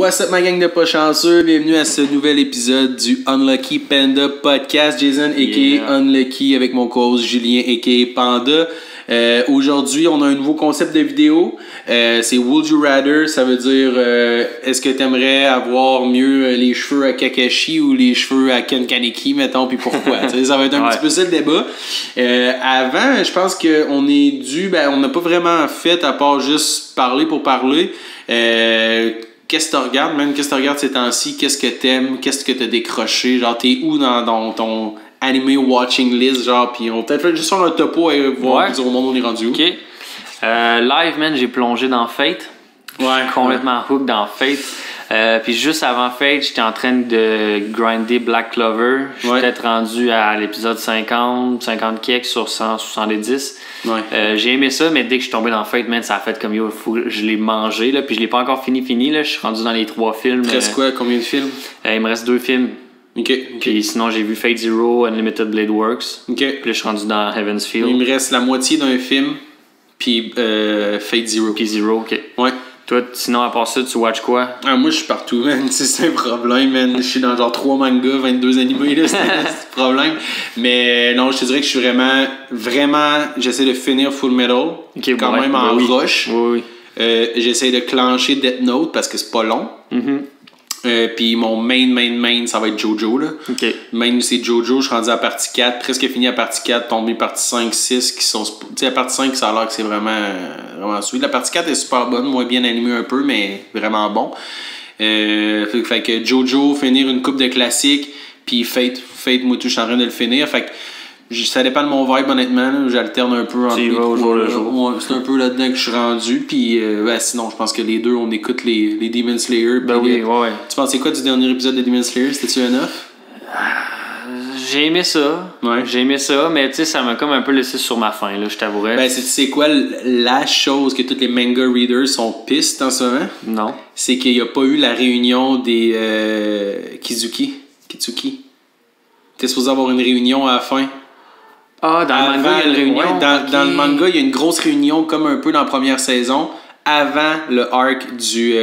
What's up ma gang de pas chanceux, bienvenue à ce nouvel épisode du Unlucky Panda Podcast. Jason a.k.a. Unlucky avec mon co-host Julien a.k.a. Panda. Aujourd'hui on a un nouveau concept de vidéo, c'est Would You Rather, ça veut dire est-ce que t'aimerais avoir mieux les cheveux à Kakashi ou les cheveux à Ken Kaneki mettons, puis pourquoi. Ça va être un petit peu ça le débat. Avant je pense qu'on est dû, on n'a pas vraiment fait à part juste parler pour parler. Qu'est-ce que tu regardes, man? Qu'est-ce que tu regardes ces temps-ci? Qu'est-ce que t'aimes? Qu'est-ce que t'as décroché? Genre, t'es où dans ton anime watching list? Genre, pis on peut-être fait juste faire un topo et voir dire au monde où on est rendu où. Ok. Live, man, j'ai plongé dans Fate. Complètement hook dans Fate. Puis juste avant Fate, j'étais en train de grinder Black Clover. Je suis peut-être rendu à l'épisode 50 quelques sur 170. J'ai aimé ça, mais dès que je suis tombé dans Fate, man, ça a fait comme yo, je l'ai mangé, là, puis je l'ai pas encore fini, là, je suis rendu dans les 3 films. Il reste quoi? Combien de films? Il me reste 2 films. Puis sinon, j'ai vu Fate Zero, Unlimited Blade Works. Puis là, je suis rendu dans Heaven's Feel. Il me reste la moitié d'un film, puis Fate Zero. Puis Zero, ok. Ouais. Toi, sinon, à part ça, tu watches quoi? Moi, je suis partout, man. C'est un problème, man. Je suis dans genre 3 mangas, 22 animés, là. C'est un problème. Mais non, je te dirais que je suis vraiment... J'essaie de finir Full Metal. Quand même en rush. Oui. J'essaie de clencher Death Note parce que c'est pas long. Puis mon main, ça va être Jojo, là. Main, c'est Jojo. Je suis rendu à partie 4, presque fini à partie 4, tombé partie 5, 6, qui sont... Tu sais, la partie 5, ça a l'air que c'est vraiment sweet. La partie 4 est super bonne, moins bien animée un peu, mais vraiment bon. Fait que Jojo, finir une coupe de classiques, puis Fate, moi, tout, je suis en train de le finir. Fait que ça dépend de mon vibe, honnêtement. Là. J'alterne un peu entre les au jour le jour. C'est un peu là-dedans que je suis rendu. Puis sinon, je pense que les deux, on écoute les Demon Slayer. Tu pensais quoi du dernier épisode de Demon Slayer? C'était-tu enough? J'ai aimé ça. J'ai aimé ça, mais tu sais, ça m'a comme un peu laissé sur ma faim, là, je t'avouerais. C'est quoi la chose que tous les manga readers sont pistes en ce moment? Non. C'est qu'il n'y a pas eu la réunion des Kitsuki. T'es supposé avoir une réunion à la fin. Ah, dans le manga, il y a une réunion. Dans le manga, il y a une grosse réunion, comme un peu dans la première saison, avant le arc du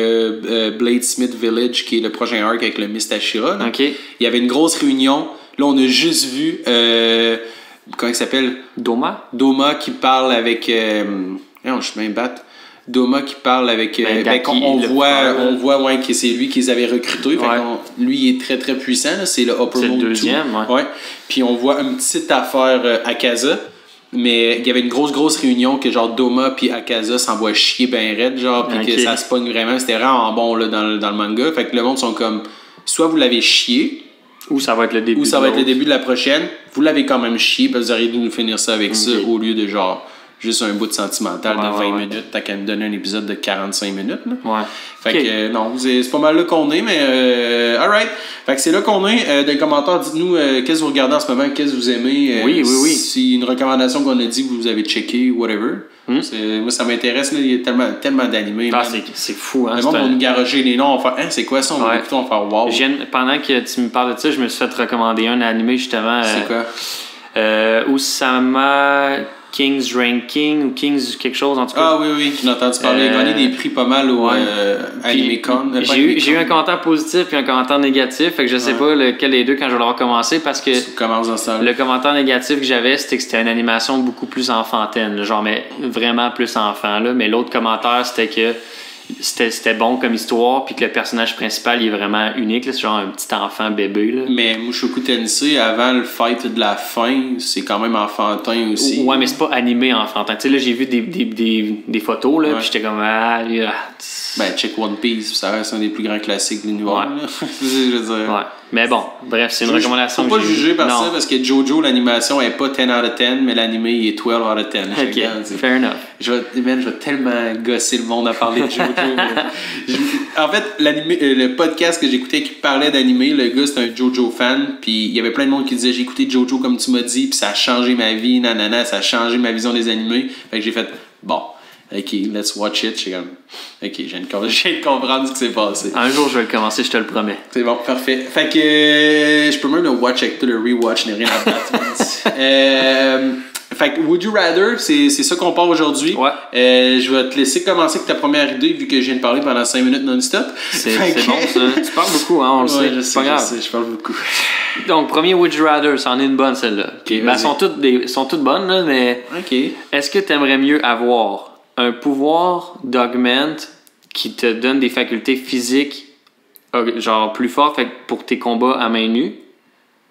Bladesmith Village, qui est le prochain arc avec le Mist Ashira. Il y avait une grosse réunion. Là, on a juste vu... comment il s'appelle? Doma qui parle avec... je suis bien bête. Doma qui parle avec... on voit que c'est lui qu'ils avaient recruté. Lui, il est très, très puissant. Là. C'est le Upper Moon 2. C'est le deuxième, Puis on voit une petite affaire Akaza. Mais il y avait une grosse réunion que genre Doma puis Akaza s'envoient chier ben raide. Genre, puis que ça se pogne vraiment. C'était vraiment bon là, dans le manga. Fait que le monde sont comme... Soit vous l'avez chié... Ou ça va être le début de la prochaine. Vous l'avez quand même chié parce que vous auriez dû nous finir ça avec ça au lieu de genre... Juste un bout de sentimental de 20 minutes, t'as qu'à me donner un épisode de 45 minutes. Là. Fait que non, c'est pas mal là qu'on est, mais alright. Fait que c'est là qu'on est. Dans les commentaires, dites-nous qu'est-ce que vous regardez en ce moment, qu'est-ce que vous aimez. Oui. Si une recommandation qu'on a dit, vous avez checké, whatever. Moi, ça m'intéresse. Là, il y a tellement d'animés. C'est fou. Hein, le monde va nous garocher les noms. On va faire, c'est quoi ça? On va écouter, on va faire wow. Pendant que tu me parles de ça, je me suis fait recommander un animé justement. C'est quoi? Osama King's Ranking ou King's quelque chose en tout cas. Ah oui, j'ai entendu parler. Il a gagné des prix pas mal au AnimeCon. J'ai eu un commentaire positif et un commentaire négatif, fait que je sais pas lequel des deux quand je vais l'avoir commencé parce que le commentaire négatif que j'avais c'était que c'était une animation beaucoup plus enfantine, genre mais vraiment plus enfant là, mais l'autre commentaire c'était que c'était bon comme histoire puis que le personnage principal il est vraiment unique là, c'est genre un petit enfant bébé là. Mais Mushoku Tensei avant le fight de la fin c'est quand même enfantin aussi. Ouais, mais c'est pas animé enfantin, tu sais là j'ai vu des photos là puis j'étais comme check One Piece, ça reste un des plus grands classiques de l'univers. Je veux dire. Mais bon, bref, c'est une recommandation. Faut pas juger par ça parce que Jojo, l'animation est pas 10 out of 10, mais l'animé il est 12 out of 10. Ok, fair enough. Je vais tellement gosser le monde à parler de Jojo. En fait, le podcast que j'écoutais qui parlait d'animé, le gars c'était un Jojo fan, puis il y avait plein de monde qui disait j'ai écouté Jojo comme tu m'as dit, puis ça a changé ma vie, ça a changé ma vision des animés. Fait que j'ai fait bon. OK, let's watch it. J'étais comme, OK, je viens de comprendre ce qui s'est passé. Un jour, je vais le commencer, je te le promets. C'est bon, parfait. Fait que je peux même le watch avec tout le rewatch, n'est rien à battre. Fait que Would You Rather, c'est ça qu'on parle aujourd'hui. Ouais. Je vais te laisser commencer avec ta première idée vu que je viens de parler pendant 5 minutes non-stop. C'est bon ça. Tu parles beaucoup, hein, on le sait. C'est pas grave. Je parle beaucoup. Donc, premier Would You Rather, c'en est une bonne celle-là. Okay, elles sont toutes bonnes, là, mais est-ce que tu aimerais mieux avoir un pouvoir d'augment qui te donne des facultés physiques genre plus fortes pour tes combats à main nue?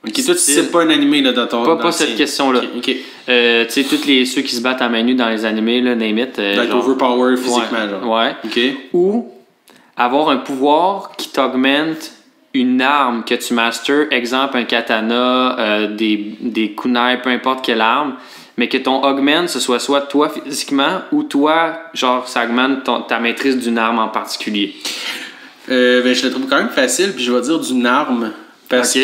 Ok, toi, c'est pas un animé là, dans ton. Pas cette question-là. Okay. Tu sais, ceux qui se battent à main nue dans les animés, là, name it. Genre overpower physiquement, genre. Ouais. Ok. Ou avoir un pouvoir qui t'augmente une arme que tu masters, exemple un katana, des kunai, peu importe quelle arme, mais que ton augment, ce soit toi physiquement ou toi, genre, ça augmente ta maîtrise d'une arme en particulier. Je le trouve quand même facile, puis je vais dire d'une arme. Parce que,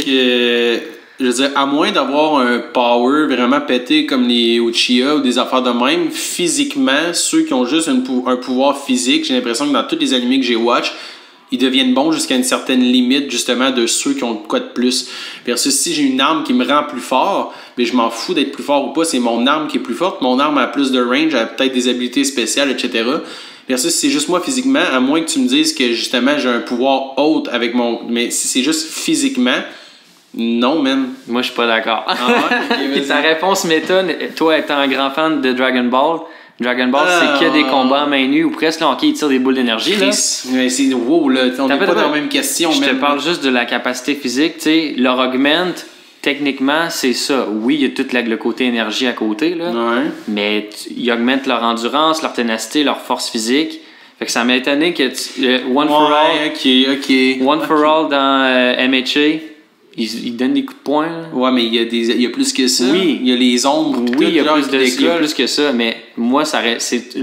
je veux dire, à moins d'avoir un power vraiment pété comme les Uchiha ou des affaires de même, physiquement, ceux qui ont juste un pouvoir physique, j'ai l'impression que dans tous les animés que j'ai watch, ils deviennent bons jusqu'à une certaine limite, justement, de ceux qui ont quoi de plus. Versus si j'ai une arme qui me rend plus fort, mais je m'en fous d'être plus fort ou pas, c'est mon arme qui est plus forte. Mon arme a plus de range, a peut-être des habilités spéciales, etc. Versus si c'est juste moi physiquement, à moins que tu me dises que justement j'ai un pouvoir haute avec mon. Mais si c'est juste physiquement, non, man. Moi, je suis pas d'accord. Ah ouais? Okay, ta réponse m'étonne, toi étant un grand fan de Dragon Ball, c'est que des combats à main nue ou presque, là, ils tirent des boules d'énergie. Là. C'est wow, là. On n'est pas dans la même question. Je te parle juste de la capacité physique. Tu sais, leur augment, techniquement, c'est ça. Oui, il y a tout le côté énergie à côté, là. Ouais. Mais ils augmentent leur endurance, leur ténacité, leur force physique. Fait que ça m'a étonné que One for All dans MHA, ils donnent des coups de poing. Là. Ouais, mais il y a plus que ça. Oui. Il y a les ombres. Oui, il y a plus que ça. Mais moi,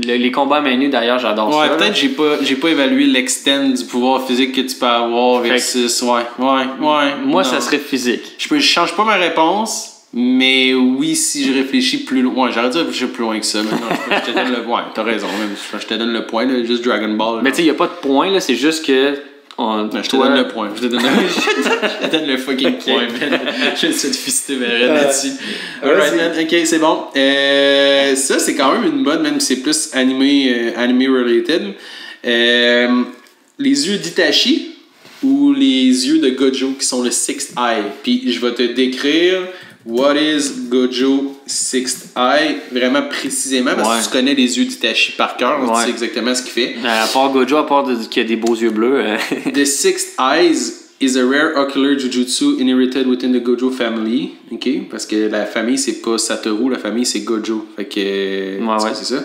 les combats à main nue, d'ailleurs, j'adore ça. Ouais, peut-être j'ai pas évalué l'extend du pouvoir physique que tu peux avoir versus. Moi, ça serait physique. Je change pas ma réponse. Mais oui, si je réfléchis plus loin, j'aurais dû réfléchir plus loin que ça. Maintenant, je te donne le point. T'as raison, même. Je te donne le point, là, juste Dragon Ball. Mais tu sais, il n'y a pas de point, là, c'est juste que. Je te donne le point. Je te donne le fucking point, man. Je vais essayer de fister ma raide là-dessus. Alright, man. Ok, c'est bon. Ça, c'est quand même une bonne, même si c'est plus anime related. Les yeux d'Itachi ou les yeux de Gojo qui sont le Sixth Eye. Puis je vais te décrire what is Gojo Sixth Eye vraiment précisément parce que tu connais les yeux d'Itachi par cœur, tu sais exactement ce qu'il fait. À part Gojo, qu'il a des beaux yeux bleus. The Sixth Eyes is a rare ocular jujutsu inherited within the Gojo family. OK? Parce que la famille, c'est pas Satoru, la famille, c'est Gojo. Fait que c'est ça.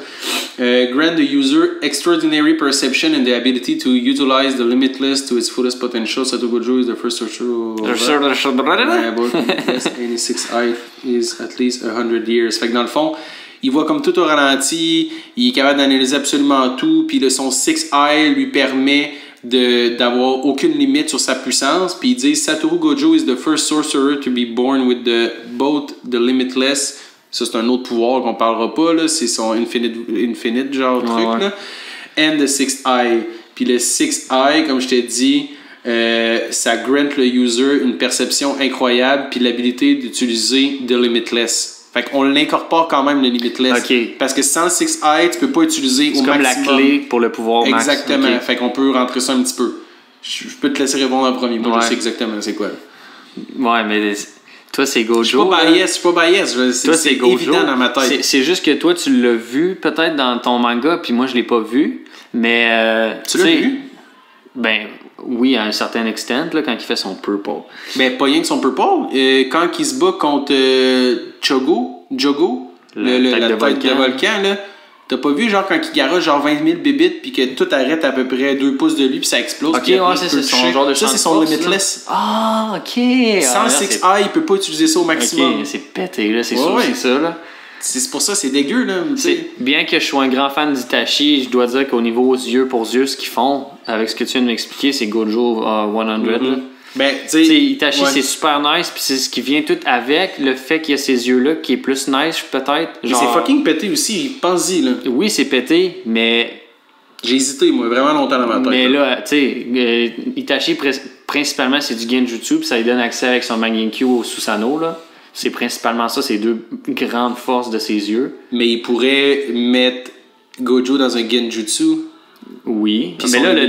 Grant the user extraordinary perception and the ability to utilize the limitless to its fullest potential. Satoru Gojo is the first sorcerer. Any sixth eye is at least 100 years. Fait que dans le fond, il voit comme tout au ralenti, il est capable d'analyser absolument tout, puis son Sixth Eye lui permet d'avoir aucune limite sur sa puissance. Puis ils disent Satoru Gojo is the first sorcerer to be born with both the limitless. Ça, c'est un autre pouvoir qu'on parlera pas, là. C'est son infinite genre truc, là. And the Sixth Eye. Puis le Sixth Eye, comme je t'ai dit, ça grant le user une perception incroyable puis l'habilité d'utiliser the limitless. Fait qu'on l'incorpore quand même, le Limitless. Okay. Parce que sans Sixth Eye, tu peux pas utiliser au maximum. C'est comme la clé pour le pouvoir max. Exactement. Okay. Fait qu'on peut rentrer ça un petit peu. Je peux te laisser répondre en premier. Moi, je sais exactement c'est quoi. Ouais, mais toi, c'est Gojo. Je suis pas bias. C'est évident dans ma tête. C'est juste que toi, tu l'as vu peut-être dans ton manga, puis moi, je l'ai pas vu. Mais... tu l'as vu? Ben... Oui, à un certain extent, là, quand il fait son purple. Ben, pas rien que son purple. Quand il se bat contre Jogo, la tête de volcan, là, t'as pas vu, genre, quand il garage genre 20 000 bébites, puis que tout arrête à peu près 2 pouces de lui, puis ça explose. Ok, ouais, c'est son genre de ça, c'est son Limitless. Ah, ok. Sans Sixth Eye, il peut pas utiliser ça au maximum. Ok, c'est pété, là, c'est sûr, c'est ça, là. C'est pour ça, c'est dégueu, là. Bien que je sois un grand fan d'Itachi, je dois dire qu'au niveau yeux pour yeux, ce qu'ils font, avec ce que tu viens de m'expliquer, c'est Gojo 100. Mm-hmm. Ben, tu sais, Itachi, c'est super nice, puis c'est ce qui vient tout avec le fait qu'il y a ces yeux-là qui est plus nice, peut-être. Mais c'est fucking pété aussi, pense-y, là. Oui, c'est pété, mais. J'ai hésité, moi, vraiment longtemps dans ma tête. Mais là, tu sais, Itachi, principalement, c'est du Genjutsu, puis ça lui donne accès avec son Mangekyou au Susanoo, là. c'est principalement ça, ces deux grandes forces de ses yeux. Mais il pourrait mettre Gojo dans un Genjutsu. Oui, mais là, le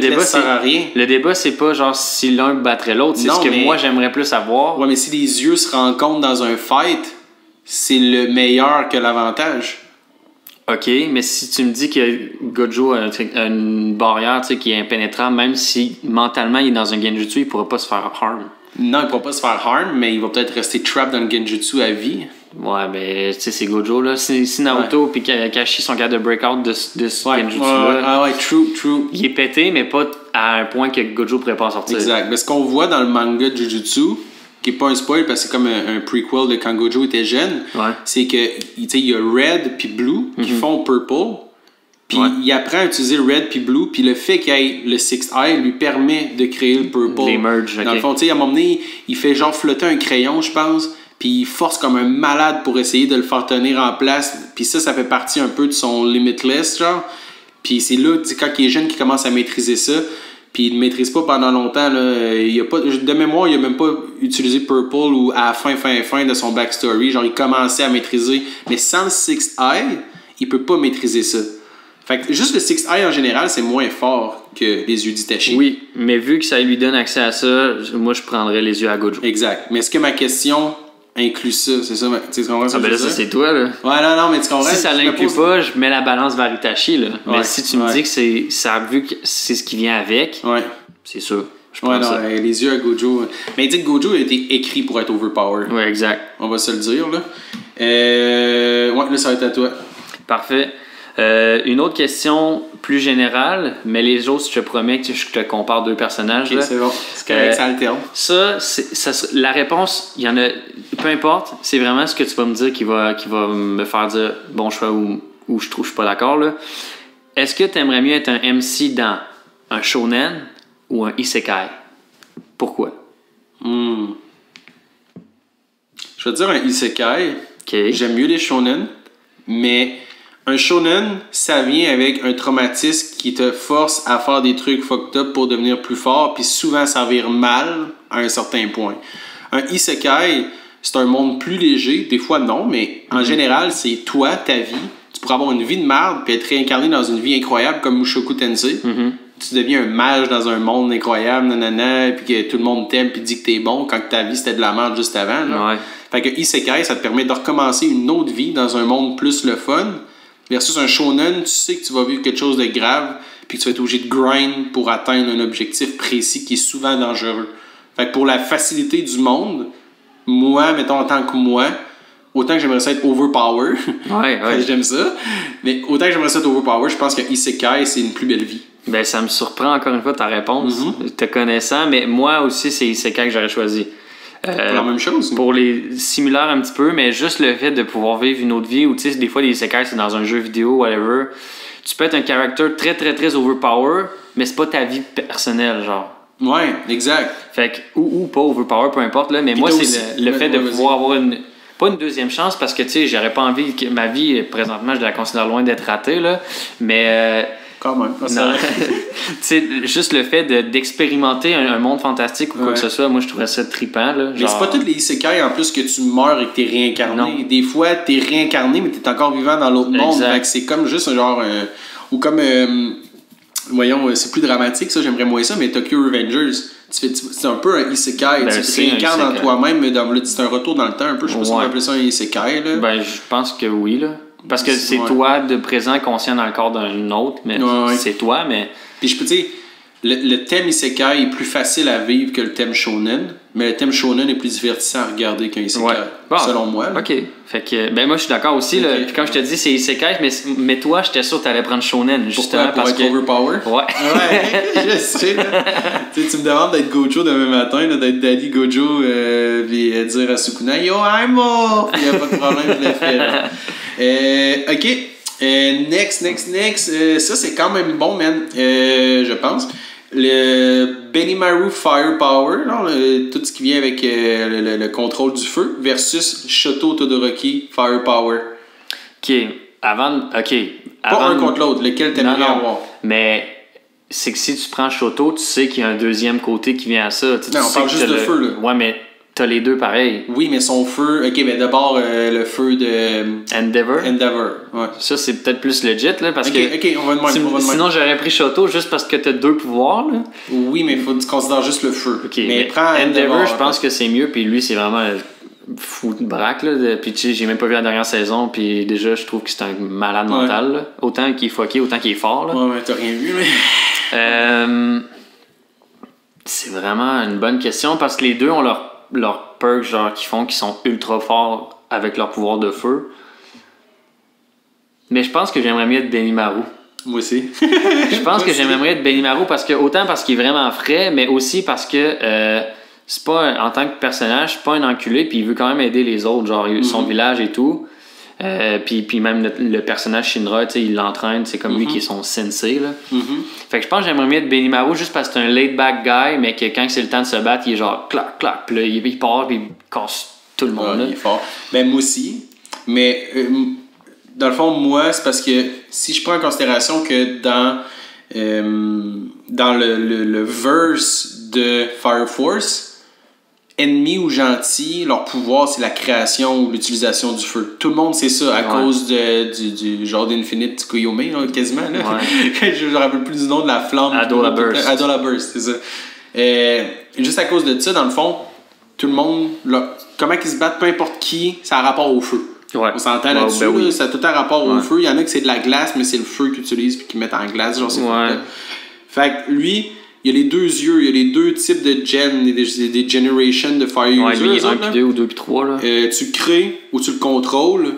débat, c'est pas genre si l'un battrait l'autre, c'est ce que moi, j'aimerais plus savoir. Ouais, mais si les yeux se rencontrent dans un fight, c'est le meilleur que l'avantage. OK, mais si tu me dis que Gojo a une barrière qui est impénétrable, même si mentalement il est dans un Genjutsu, il pourra pas se faire harm. Non, il pourra pas se faire harm, mais il va peut-être rester trapped dans le Genjutsu à vie. Ouais, mais tu sais, c'est Gojo, là. Si Naruto puis Kakashi sont capables de break-out de ce Genjutsu-là... Ah ouais, true. Il est pété, mais pas à un point que Gojo pourrait pas en sortir. Exact. Mais ce qu'on voit dans le manga de Jujutsu, qui est pas un spoil parce que c'est comme un prequel de quand Gojo était jeune, c'est que il y a Red puis Blue qui font Purple, puis il apprend à utiliser Red puis Blue, puis le fait qu'il ait le Sixth Eye lui permet de créer le Purple. Les merge, Dans le fond, tu sais, à un moment donné, il fait genre flotter un crayon, je pense, puis il force comme un malade pour essayer de le faire tenir en place, puis ça fait partie un peu de son Limitless, genre. Puis c'est là, quand il est jeune, qu'il commence à maîtriser ça. Puis il ne maîtrise pas pendant longtemps. Là. Il a pas, de mémoire, il n'a même pas utilisé Purple ou à la fin de son backstory. Genre, il commençait à maîtriser. Mais sans le Sixth Eye, il peut pas maîtriser ça. Fait que juste le Sixth Eye en général, c'est moins fort que les yeux d'Itachi. Oui, mais vu que ça lui donne accès à ça, moi je prendrais les yeux à Gojo. Exact. Mais est-ce que ma question inclut ça? C'est ça? Tu comprends ça? Ah ben là, ça c'est toi, là. Ouais, non, mais tu comprends? Si ça l'inclut pas, je mets la balance vers Itachi, là. Mais si tu me dis que c'est ça, vu que c'est ce qui vient avec, c'est sûr. Je prends ça. Les yeux à Gojo. Mais il dit que Gojo a été écrit pour être overpowered. Ouais, exact. On va se le dire, là. Là, ça va être à toi. Parfait. Une autre question plus générale, mais les autres, je te promets que je te compare deux personnages. Ok, c'est bon. C'est correct, ça alterne. La réponse, il y en a. Peu importe, c'est vraiment ce que tu vas me dire qui va me faire dire bon choix ou je suis pas d'accord. Là. Est-ce que tu aimerais mieux être un MC dans un shonen ou un isekai? Pourquoi? Je vais te dire un isekai. Okay. J'aime mieux les shonen, mais un shonen, ça vient avec un traumatisme qui te force à faire des trucs fucked up pour devenir plus fort, puis souvent ça vire mal à un certain point. Un isekai, c'est un monde plus léger, des fois non, mais en général, c'est toi, ta vie. Tu pourrais avoir une vie de merde, puis être réincarné dans une vie incroyable comme Mushoku Tensei. Tu deviens un mage dans un monde incroyable, nanana, puis que tout le monde t'aime, puis dit que t'es bon, quand ta vie c'était de la merde juste avant. Là. Ouais. Fait que isekai, ça te permet de recommencer une autre vie dans un monde plus le fun. Versus un shonen, tu sais que tu vas vivre quelque chose de grave, puis que tu vas être obligé de grind pour atteindre un objectif précis qui est souvent dangereux. Fait que pour la facilité du monde, moi, mettons en tant que moi, autant que j'aimerais ça être overpower, j'aime ça, mais autant que j'aimerais ça être overpower, je pense que isekai, c'est une plus belle vie. Ben, ça me surprend encore une fois ta réponse, te connaissant, mais moi aussi, c'est isekai que j'aurais choisi. Pour la même chose? Pour les similaires un petit peu, mais juste le fait de pouvoir vivre une autre vie, ou tu sais, des fois, les isekai, c'est dans un jeu vidéo, whatever. Tu peux être un character très, très, très overpower, mais c'est pas ta vie personnelle, genre. Ouais, exact. Fait que, ou pas overpower, peu importe, là, mais puis moi, c'est le fait de pouvoir avoir pas une deuxième chance, parce que, tu sais, j'aurais pas envie que ma vie, présentement, je la considère loin d'être ratée, là, mais... Quand même. Juste le fait d'expérimenter un monde fantastique ou quoi que ce soit, moi je trouverais ça trippant. Là, mais c'est pas tous les isekai en plus que tu meurs et que t'es réincarné. Non. Des fois, t'es réincarné, mais t'es encore vivant dans l'autre monde. Fait que c'est comme juste un genre. Ou comme. Voyons, c'est plus dramatique, ça, j'aimerais moins ça, mais Tokyo Revengers. C'est un peu un isekai. Tu te réincarnes en toi-même, mais c'est un retour dans le temps un peu. Je sais pas si on peut appeler ça un isekai. Là. Ben, je pense que oui, là. Parce que c'est toi de présent conscient dans le corps d'un autre, mais c'est toi, mais... Puis je peux dire, le thème isekai est plus facile à vivre que le thème shonen, mais le thème shonen est plus divertissant à regarder qu'un isekai, selon moi. Là. OK. Fait que, ben moi je suis d'accord aussi, là, puis comme je te dis, c'est isekai, mais toi, j'étais sûr que t'allais prendre shonen, justement. Pourquoi? Pour être overpower? Ouais. Je sais, là. Tu me demandes d'être Gojo demain matin, là, d'être Daddy Gojo, puis dire à Sukuna, yo, I'm off! Il n'y a pas de problème, je le fais, là. OK. Next. Ça, c'est quand même bon, man. Je pense. Le Benimaru Firepower, tout ce qui vient avec le contrôle du feu, versus Shoto Todoroki Firepower. OK. Pas un contre l'autre. Lequel t'aimerais avoir? Mais c'est que si tu prends Shoto, tu sais qu'il y a un deuxième côté qui vient à ça. On parle juste de feu, là. Ouais, mais T'as les deux pareils. Oui, mais son feu... OK, mais d'abord, le feu de... Endeavor, ouais. Ça, c'est peut-être plus legit, là, parce que... OK, on va de même. Sinon, j'aurais pris Shoto juste parce que t'as 2 pouvoirs, là. Oui, mais il faut que tu considères juste le feu. OK, mais prends Endeavor, je pense que c'est mieux, puis lui, c'est vraiment fou de braque, là. Puis tu sais, j'ai même pas vu la dernière saison, puis déjà, je trouve que c'est un malade mental, là. Autant qu'il est fucké, autant qu'il est fort, là. Ouais, t'as rien vu, mais... C'est vraiment une bonne question, parce que les deux ont leurs perks genre qui sont ultra forts avec leur pouvoir de feu. Mais je pense que j'aimerais mieux être Benimaru. Moi aussi. Je pense que j'aimerais mieux être Benimaru autant parce qu'il est vraiment frais, mais aussi parce que c'est pas en tant que personnage, c'est pas un enculé, puis il veut quand même aider les autres, genre son village et tout. Puis même le personnage Shinra, il l'entraîne, c'est comme lui qui est son sensei, là. Fait que je pense que j'aimerais mieux être Benimaru juste parce que c'est un laid-back guy, mais que quand c'est le temps de se battre, il est genre clac, clac, puis là il part, puis il casse tout le monde. Il est fort. Ben moi aussi, mais dans le fond, moi, c'est parce que si je prends en considération que dans le verse de Fire Force, ennemis ou gentils, leur pouvoir, c'est la création ou l'utilisation du feu. Tout le monde sait ça à cause du genre d'Infinite Tsukuyomi, là, quasiment. Là. Ouais. Je me rappelle plus du nom de la flamme. Adola Burst. Adola Burst, c'est ça. Juste à cause de ça, dans le fond, tout le monde, comment ils se battent, peu importe qui, ça a rapport au feu. Ouais. On s'entend là-dessus, ben oui. Ça a tout un rapport au feu. Il y en a que c'est de la glace, mais c'est le feu qu'ils utilisent et qu'ils mettent en glace. Genre, c'est fait que lui, il y a les deux yeux, il y a les deux types de gen, des generations de Fire Users. Lui, 1 puis 2 ou 2 puis 3. Là. Tu crées ou tu le contrôles.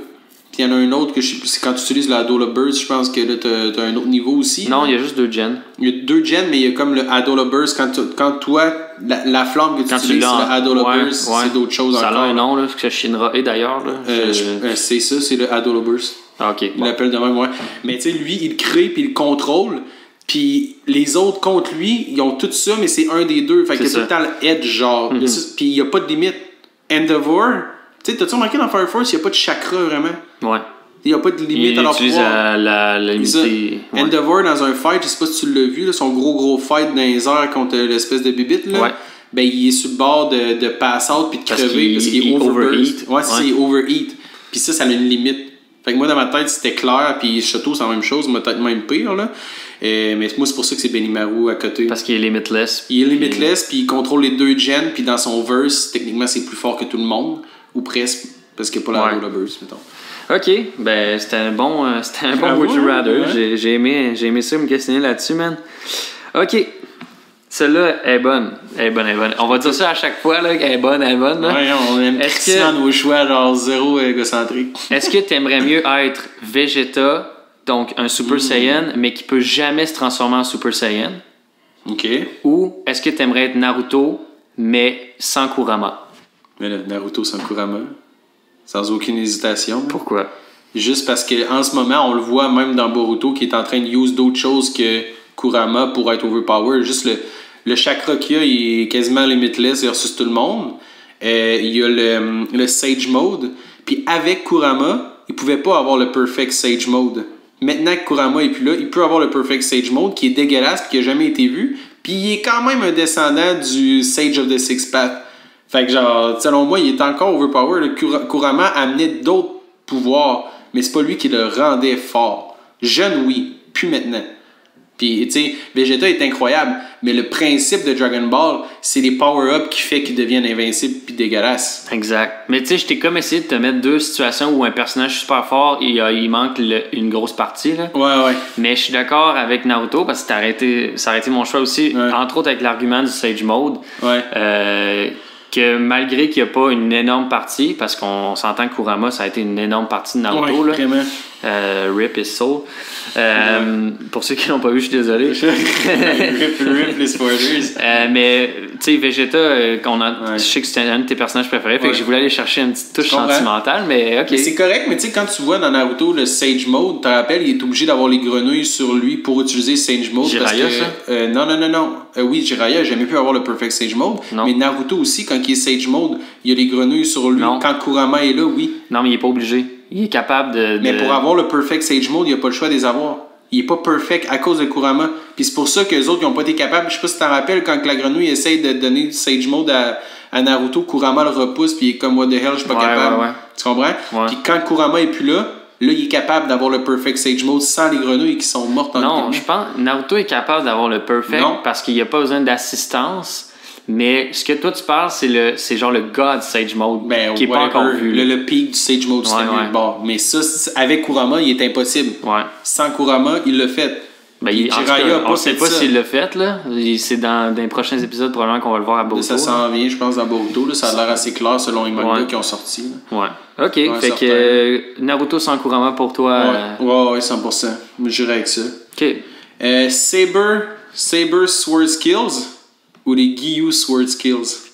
Puis il y en a un autre que je sais plus, c'est quand tu utilises la Adola Burst, je pense que là t'as un autre niveau aussi. Non, il y a juste 2 gens. Il y a 2 gens, mais il y a comme le Adola Burst. Quand toi, la flamme que tu utilises, c'est le Adola Burst, c'est d'autres choses ça encore. Ça a un nom, là, que Shinra est d'ailleurs. C'est ça, c'est le Adola Burst. Ah, ok. Il l'appelle de même, ouais. Mais tu sais, lui, il le crée puis il le contrôle. Puis les autres contre lui, ils ont tout ça, mais c'est un des deux. Fait qu'il y a tout le temps le edge, genre. Puis il n'y a pas de limite. Endeavor, tu sais, t'as-tu remarqué dans Fire Force, il n'y a pas de chakra vraiment? Ouais. Il n'y a pas de limite à leur pouvoir. Il utilise la limité. Ouais. Endeavor, dans un fight, je sais pas si tu l'as vu, là, son gros fight dans les airs contre l'espèce de bibite, là. Ouais. Ben, il est sur le bord de pass out puis de crever parce qu'il est overheat. Ouais, c'est overheat. Puis ça a une limite. Fait que moi, dans ma tête, c'était clair, puis Shoto, c'est la même chose, mais peut-être même pire, là. Mais moi, c'est pour ça que c'est Benimaru à côté. Parce qu'il est limitless. Il est limitless, puis il contrôle les 2 gens, puis dans son verse, techniquement, c'est plus fort que tout le monde, ou presque, parce qu'il n'y a pas la Adola Burst, mettons. Ok, ben c'était un bon Would You Rather. Ouais. J'ai aimé ça, me questionner là-dessus, man. Ok, celle-là est bonne. On va dire ça à chaque fois, là, qu'elle est bonne. Là. Ouais, on aime crissement nos choix, genre zéro égocentrique. Est-ce que t'aimerais mieux être Vegeta, donc un Super Saiyan, mais qui peut jamais se transformer en Super Saiyan? Ok. Ou est-ce que t'aimerais être Naruto, mais sans Kurama? Mais là, Naruto sans Kurama, sans aucune hésitation. Pourquoi? Juste parce qu'en ce moment, on le voit même dans Boruto qui est en train de use d'autres choses que Kurama pour être overpowered. Juste le chakra qu'il y a, il est quasiment limitless versus tout le monde. Il y a le Sage Mode. Puis avec Kurama, il pouvait pas avoir le Perfect Sage Mode. Maintenant que Kurama est plus là, il peut avoir le Perfect Sage Mode qui est dégueulasse et qui a jamais été vu. Puis il est quand même un descendant du Sage of the Six Path. Fait que genre, selon moi, il est encore overpowered. Kurama amenait d'autres pouvoirs, mais c'est pas lui qui le rendait fort. Jeune, oui, plus maintenant. Puis, tu sais, Vegeta est incroyable, mais le principe de Dragon Ball, c'est les power-ups qui fait qu'ils deviennent invincibles puis dégueulasses. Exact. Mais tu sais, je t'ai comme essayé de te mettre 2 situations où un personnage super fort, il manque une grosse partie, là. Ouais. Mais je suis d'accord avec Naruto, parce que ça a été mon choix aussi, entre autres avec l'argument du Sage Mode. Ouais. Que malgré qu'il n'y a pas une énorme partie, parce qu'on s'entend que Kurama, ça a été une énorme partie de Naruto, là. Vraiment. Rip his soul. Pour ceux qui l'ont pas vu, je suis désolé. Rip les spoilers. Mais tu sais, Vegeta, je sais que c'était un de tes personnages préférés, fait que j'ai voulu aller chercher une petite touche sentimentale, mais ok. Mais c'est correct, mais tu sais, quand tu vois dans Naruto le Sage Mode, tu te rappelles, il est obligé d'avoir les grenouilles sur lui pour utiliser Sage Mode. Jiraiya, parce que, non. Oui, Jiraiya n'a jamais pu avoir le Perfect Sage Mode, mais Naruto aussi, quand il est Sage Mode, il y a les grenouilles sur lui. Quand Kurama est là, oui. Non, mais il est pas obligé. Il est capable de... Mais pour avoir le Perfect Sage Mode, il n'y a pas le choix de les avoir. il est pas perfect à cause de Kurama. Puis c'est pour ça que les autres, ils ont pas été capables. Je sais pas si tu t'en rappelles, quand la grenouille essaye de donner du Sage Mode à Naruto, Kurama le repousse, puis il est comme, what the hell, je suis pas capable. Ouais. Tu comprends? Ouais. Puis quand Kurama est plus là, il est capable d'avoir le perfect Sage Mode sans les grenouilles qui sont mortes en Non, je pense que Naruto est capable d'avoir le perfect parce qu'il n'y a pas besoin d'assistance. Mais ce que toi tu parles, c'est genre le God Sage Mode qui est pas encore vu. Le peak du Sage Mode, c'était mieux. Bon, mais ça, avec Kurama, il est impossible. Ouais. Sans Kurama, il l'a fait. Ben, on sait pas s'il l'a fait, là. C'est dans les prochains épisodes, probablement qu'on va le voir à Boruto. Ça s'en vient, je pense, dans Boruto. Là. Ça a l'air assez clair selon les mangas qui ont sorti. Là. Ouais. Ok, fait que Naruto sans Kurama pour toi. Ouais, 100%. J'irai avec ça. Ok. Saber Sword Skills ou les Giyu Sword Skills?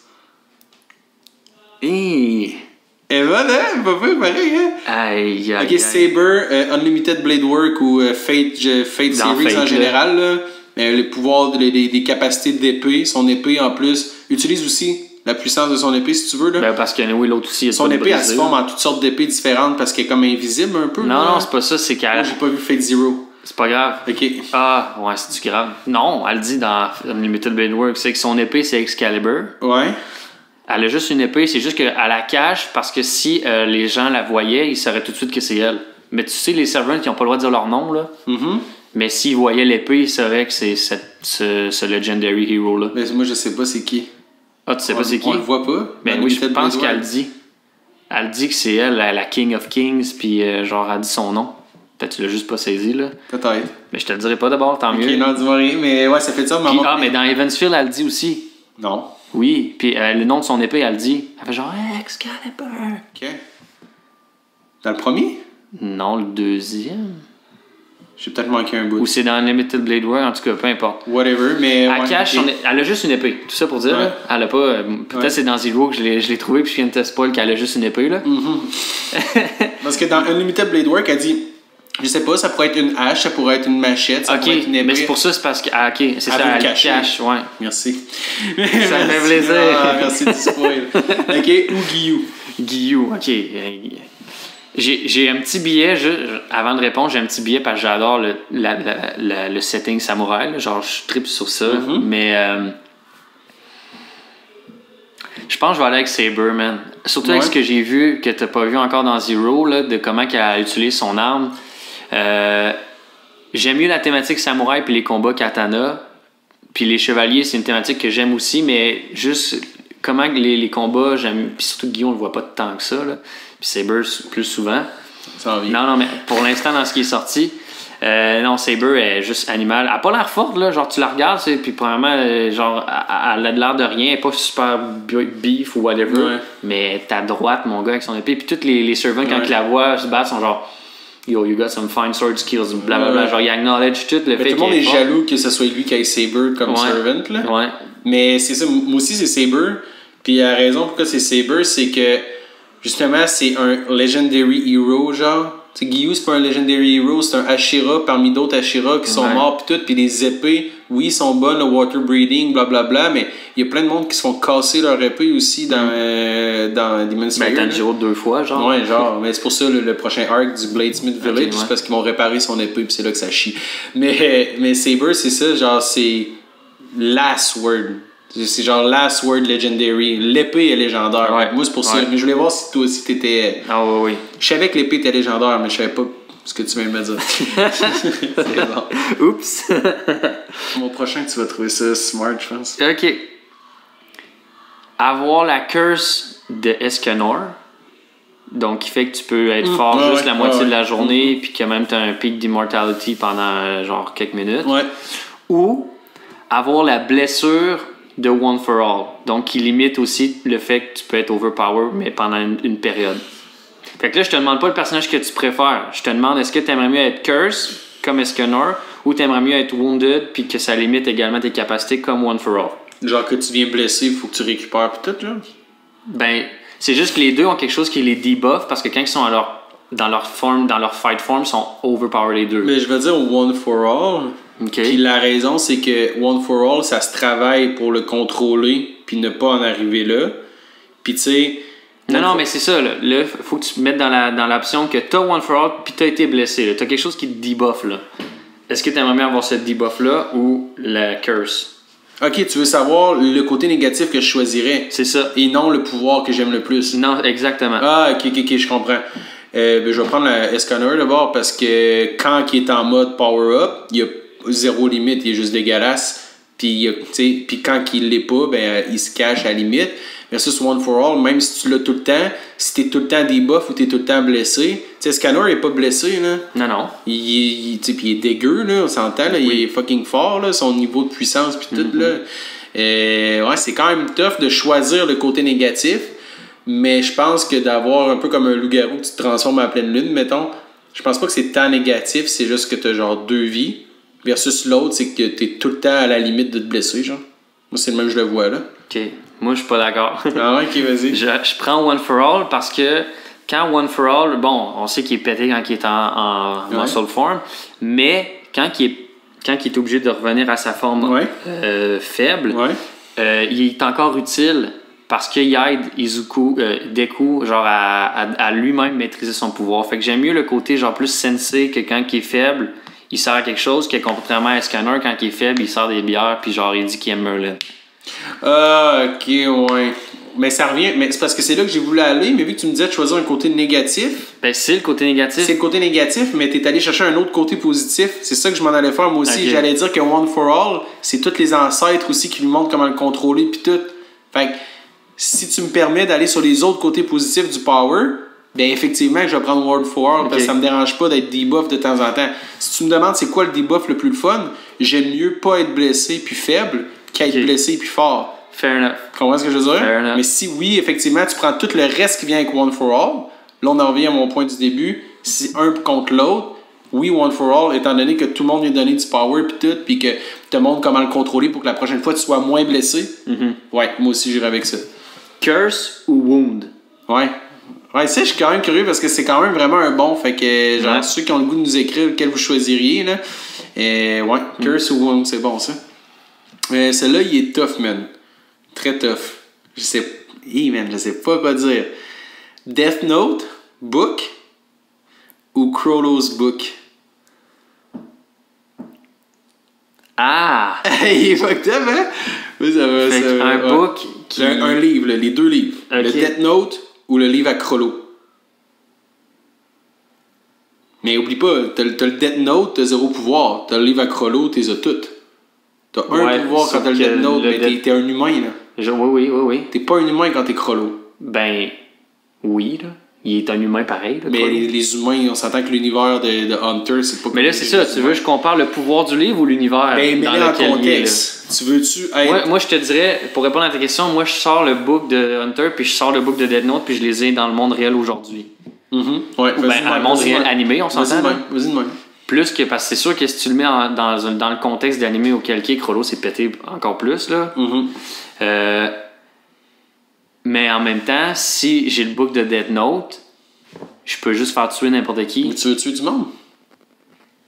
Evan, hein? Pas peu pareil, hein? Aïe. Ok, Saber, Unlimited Blade Work ou Fate Series en général, là. Les pouvoirs, des capacités d'épée, son épée en plus, utilise aussi la puissance de son épée si tu veux. Là. Ben parce que oui, l'autre aussi. Son épée, elle se forme en toutes sortes d'épées différentes parce qu'elle est comme invisible un peu. Non, c'est pas ça, c'est qu'elle. Moi, j'ai pas vu Fate Zero. C'est pas grave. Ok. Ah, ouais, c'est-tu grave? Non, elle dit dans Unlimited Blade Work, c'est que son épée, c'est Excalibur. Ouais. Elle a juste une épée, c'est juste qu'elle la cache parce que si les gens la voyaient, ils sauraient tout de suite que c'est elle. Mais tu sais, les servants qui n'ont pas le droit de dire leur nom, là. Mm-hmm. Mais s'ils voyaient l'épée, ils sauraient que c'est ce Legendary Hero-là. Mais moi, je sais pas c'est qui. Ah, tu sais pas c'est qui? On le voit pas. Ben oui, je pense qu'elle dit. Elle dit que c'est elle, la King of Kings, puis genre, elle dit son nom. Peut-être que tu l'as juste pas saisi, là. Peut-être. Mais je te le dirai pas d'abord, tant mieux. Ok, non, dis-moi rien, mais ouais, ça fait ça. Mais dans Evansfield, elle le dit aussi. Non. Oui, puis le nom de son épée, elle le dit. Elle fait genre Excalibur. Ok. Dans le premier? Non, le deuxième. J'ai peut-être manqué un bout. Ou c'est dans Unlimited Blade Work, en tout cas, peu importe. Whatever, mais... Elle cache elle a juste une épée, tout ça pour dire. Ouais. Elle a pas... Peut-être c'est dans Zero que je l'ai trouvé, puis je viens de te spoil qu'elle a juste une épée, là. Mm-hmm. Parce que dans Unlimited Blade Work, elle dit... Je sais pas, ça pourrait être une hache, ça pourrait être une machette, ça pourrait être une épée. Mais c'est pour ça, c'est parce que... Ah, ok, c'est ça, elle cache, ouais. Merci. Ça me fait plaisir. Merci du spoil. Ok, ou Giyu, ok. J'ai un petit billet, avant de répondre, j'ai un petit billet parce que j'adore le setting samouraï. Là, genre, je tripe sur ça. Mm-hmm. Mais je pense que je vais aller avec Saber, man. Surtout avec ce que j'ai vu, que t'as pas vu encore dans Zero, là, de comment elle utilise son arme. J'aime mieux la thématique samouraï puis les combats katana. Puis les chevaliers, c'est une thématique que j'aime aussi, mais juste comment les combats, j'aime. Puis surtout Guillaume, on le voit pas tant que ça, là. Puis Saber plus souvent. Non, mais pour l'instant, dans ce qui est sorti, non, Saber est juste animal. Elle a pas l'air forte, là. Genre, tu la regardes, puis probablement, genre, elle a de l'air de rien. Elle est pas super beef ou whatever. Ouais. Mais t'as droite, mon gars, avec son épée. Puis tous les servants, quand ils la voient se battre, sont genre, yo, you got some fine sword skills, blablabla. Genre, ils acknowledge tout le fait. Tout le monde est jaloux que ce soit lui qui ait Saber comme servant, là. Ouais. Mais c'est ça, moi aussi, c'est Saber. Puis la raison pourquoi c'est Saber, c'est que justement, c'est un Legendary Hero, genre. Tu sais, Giyu, c'est pas un Legendary Hero, c'est un Hashira parmi d'autres Hashira qui sont morts, pis tout. Pis les épées, oui, sont bonnes, le water breathing, blablabla, mais il y a plein de monde qui se font casser leur épée aussi dans Demon Slayer. Ben, Tanjiro 2 fois, genre. Ouais, genre. Mais c'est pour ça le prochain arc du Bladesmith Village, c'est parce qu'ils vont réparer son épée, pis c'est là que ça chie. Mais Saber, c'est ça, genre, c'est la sword. C'est genre la sword legendary. L'épée est légendaire. Ouais. Moi, c'est pour ça. Mais je voulais voir si toi aussi t'étais. Ah oui. Je savais que l'épée était légendaire, mais je savais pas ce que tu viens de me dire. C'est bon. Oups. Mon prochain, tu vas trouver ça smart, je pense. Ok. Avoir la curse de Escanor. Donc, qui fait que tu peux être fort juste la moitié de la journée, puis que même tu as un pic d'immortality pendant genre quelques minutes. Ouais. Ou avoir la blessure de One for All. Donc, qui limite aussi le fait que tu peux être overpowered, mais pendant une période. Fait que là, je te demande pas le personnage que tu préfères. Je te demande, est-ce que tu aimerais mieux être Curse, comme Escanor, ou tu aimerais mieux être Wounded, puis que ça limite également tes capacités, comme One for All. Genre que tu viens blessé, il faut que tu récupères peut-être, là? Ben, c'est juste que les deux ont quelque chose qui les debuff, parce que quand ils sont dans leur fight form, ils sont overpowered les deux. Mais je veux dire One for All. Okay. Puis la raison, c'est que One for All, ça se travaille pour le contrôler, puis ne pas en arriver là. Puis tu sais... Non, mais c'est ça. Là, faut que tu te mettes dans l'option que t'as One for All, puis t'as été blessé. Là. T'as quelque chose qui te debuff, là. est-ce que tu aimerais bien avoir ce debuff-là ou la curse? Ok, tu veux savoir le côté négatif que je choisirais. C'est ça. Et non le pouvoir que j'aime le plus. Non, exactement. Ah, ok, je comprends. Je vais prendre la Escanor d'abord parce que quand il est en mode power-up, il y a zéro limite, il est juste dégueulasse. Puis quand il l'est pas, il se cache à la limite. Versus One for All, même si tu l'as tout le temps, si t'es tout le temps debuff ou t'es tout le temps blessé, tu sais, Scanner est pas blessé, là. Non. Il est dégueu, là, on s'entend, là, il est fucking fort, là, son niveau de puissance, puis tout, là. Ouais, c'est quand même tough de choisir le côté négatif, mais je pense que d'avoir un peu comme un loup-garou que tu te transformes à pleine lune, mettons, je pense pas que c'est tant négatif, c'est juste que t'as genre 2 vies, versus l'autre, c'est que t'es tout le temps à la limite de te blesser, genre. Moi, c'est le même que je le vois, là. OK. Moi, je suis pas d'accord. Ah ouais, ok, vas-y. Je prends One for All parce que quand One for All, bon, on sait qu'il est pété quand il est en muscle form, mais quand il est obligé de revenir à sa forme faible, il est encore utile parce qu'il aide Izuku, Deku, genre à lui-même maîtriser son pouvoir. Fait que j'aime mieux le côté genre plus sensei que quand il est faible, il sert à quelque chose, que contrairement à Scanner, quand il est faible, il sert des bières puis genre il dit qu'il aime Merlin. Ah, ok, ouais. Mais ça revient. Mais c'est parce que c'est là que j'ai voulu aller, mais vu que tu me disais de choisir un côté négatif. Ben, c'est le côté négatif. C'est le côté négatif, mais t'es allé chercher un autre côté positif. C'est ça que je m'en allais faire moi aussi. Okay. J'allais dire que One for All, c'est tous les ancêtres aussi qui lui montrent comment le contrôler, pis tout. Fait que si tu me permets d'aller sur les autres côtés positifs du power, ben effectivement, je vais prendre One for All parce que ça me dérange pas d'être debuff de temps en temps. Si tu me demandes c'est quoi le debuff le plus le fun, j'aime mieux pas être blessé puis faible qu'être blessé puis fort. Fair enough. Tu comprends ce que je veux dire? Fair enough. Mais si oui, effectivement, tu prends tout le reste qui vient avec One for All, là on en revient à mon point du début, si un contre l'autre, oui, One for All, étant donné que tout le monde lui a donné du power puis tout, puis que tu te montres comment le contrôler pour que la prochaine fois tu sois moins blessé, ouais, moi aussi j'irai avec ça. Curse ou Wound? Ouais. Ouais, ça, je suis quand même curieux parce que c'est quand même vraiment un bon. Fait que, genre, ceux qui ont le goût de nous écrire lequel vous choisiriez, là. Ouais, Curse ou Wound, c'est bon ça. Celui-là, il est tough, man. Très tough. Je sais pas quoi dire. Death Note, Book ou Crollo's Book? Ah! Il est fucked up, hein? Un book qui... Un livre, là, les deux livres. Okay. Le Death Note ou le livre à Crollo. Mais oublie pas, t'as le Death Note, t'as zéro pouvoir. T'as le livre à Crollo, t'es as toutes. T'as un pouvoir quand t'as le Death Note, mais t'es un humain, là. Oui. T'es pas un humain quand t'es Crollo. Ben, oui, là. Il est un humain pareil. Là, mais les humains, on s'entend que l'univers de Hunter, c'est pas... Mais là, c'est ça. Tu veux que je compare le pouvoir du livre ou l'univers dans lequel il est, là? Tu veux-tu être... Moi, je te dirais, pour répondre à ta question, moi, je sors le book de Hunter, puis je sors le book de Death Note, puis je les ai dans le monde réel aujourd'hui. Ouais, le monde réel animé, on s'entend. Vas-y de même. Plus que, parce que c'est sûr que si tu le mets dans le contexte d'animé auquel qui est, Crollo s'est pété encore plus, là. Mais en même temps, si j'ai le book de Death Note, je peux juste faire tuer n'importe qui. Mais tu veux tuer du monde?